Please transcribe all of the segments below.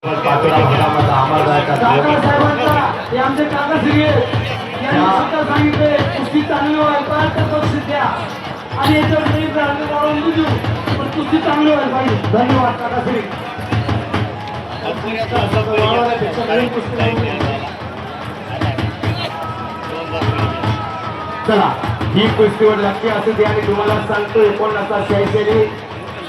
पाचोरा भागामध्ये आम्हाला जायचा हे आमचे काका श्री यांनी सुद्धा सांगितले कुस्ती चांगली व्हायला पाहिजे तर बक्षीस द्या आणि याच्यावर काही ब्रँड वाढवून देऊ पण कुस्ती चांगली व्हायला पाहिजे. धन्यवाद काका श्री. चला ही कुस्तीवर नक्की असू दे आणि तुम्हाला सांगतो 1986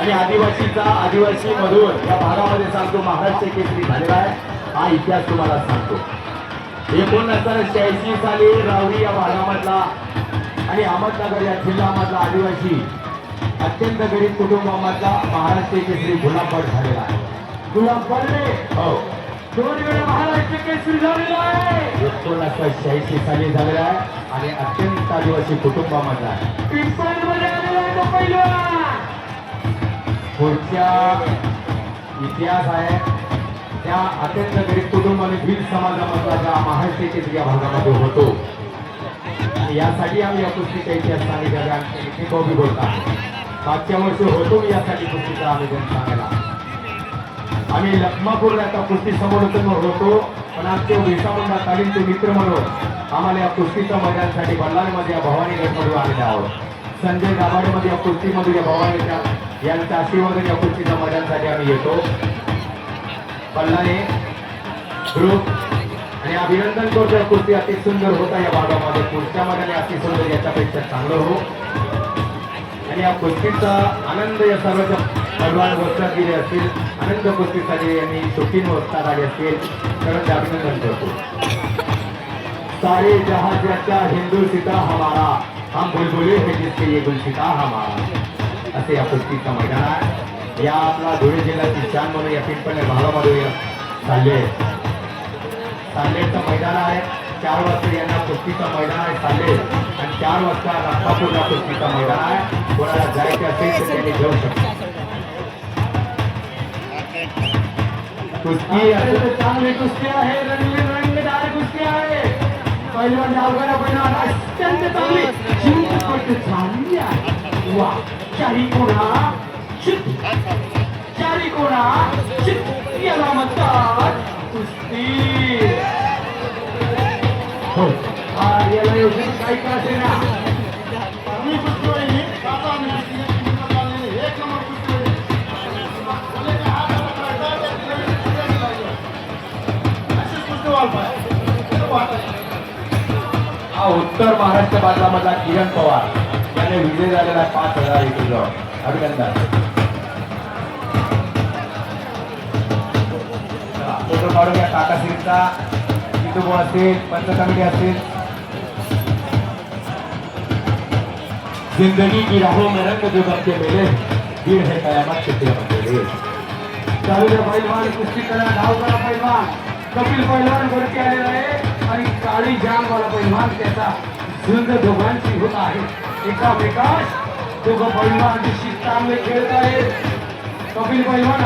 आणि आदिवासी मधून या भागामध्ये सांगतो महाराष्ट्र केसरी झालेला आहे. हा इतिहास तुम्हाला सांगतो. 1986 साली रावरी या भागामधला आणि अहमदनगर या जिल्ह्यामधला आदिवासी अत्यंत गरीब कुटुंबामधला महाराष्ट्र केसरी गुलाबगड झालेला आहे. गुलाबगडने हो 2 वेळा महाराष्ट्र केसरी झालेला आहे. 1986 साली झालेला आहे आणि अत्यंत आदिवासी कुटुंबामधला आहे. पिंपळमध्ये आलेला आहे तो पहिलवान. पुढच्या इतिहास आहे त्या अत्यंत गरीब कुटुंबाने भील समाजामधला ज्या महाराष्ट्र केसरी या भागामध्ये होतो आणि यासाठी आम्ही या कुस्तीचा इतिहास सांगितलेला इथे कॉपी बोलता. मागच्या वर्षी होतो मी यासाठी कुस्तीचा आवेदन सांगायला. आम्ही लखमापूर आता कुस्ती समोरच होतो पण आमचे विसामुंडा तालीमचे मित्र म्हणून आम्हाला या कुस्तीच्या मैदानासाठी बल्लारीमध्ये या भवानी गडमधून आलेले आहोत. संजय दाभाडेमध्ये या कुस्तीमधून या भवानीच्या यांच्या आशीर्वादाने या कुस्तीच्या मैदानासाठी आम्ही येतो. बल्लारी ग्रुप आणि अभिनंदन करतो. या कुस्ती अति सुंदर होता या भागामध्ये. पुढच्या मैदानाने अति सुंदर याच्यापेक्षा चांगलं हो आणि या कुस्तीचा आनंद या सर्वच्या भगवान वस्त्रात दिले असतील. आनंद कुस्तीसाठी यांनी शौकीन वस्त्रात आले असतील तर अभिनंदन करतो. सारे जहां जचा हिंदू सीता हमारा हम बुलबुले है जिसके ये गुलसिता हमारा असे या कुस्तीचा मैदान आहे. या आपला धुळे जिल्ह्याची शान म्हणून या पिंपळे भागामध्ये साल्लेचं मैदान आहे. 4 वाजता यांना कुस्तीचं मैदान आहे साल्ले आणि 4 वाजता रत्नापूरला कुस्तीचं मैदान आहे. कोणाला जायचे असेल तर त्यांनी जाऊ शकतो. कुस्ती चांगली कुस्ती आहे. रंगदार कुस्ती आहे. पहिलवान अवघडा पहिलवान अत्यंत चांगली जिंकपट चांगली आहे. वा चारी कोणा याला म्हणतात कुस्ती. हो याला एवढी काही का असे ना उत्तर महाराष्ट्र बाजूमधला किरण पवार याने विजय झालेला 5,000 किलो. अभिनंदन. फोटो काढून या काका सिंगचा युट्यूब असतील पंच कमिटी असतील. जिंदगी की राहों में रंग जो बच्चे मिले वीर है कयामत के तेरे. चालू पहिलवान कुस्ती करा धाव करा पहिलवान. कपिल पहिलवान वरती आलेला आहे आणि काळी जांगवाला पहिलवान त्याचा झुंज दोघांची होत आहे. एकामेकास दोघं पहिलवान चांगले खेळत आहेत. कपिल पहिलवान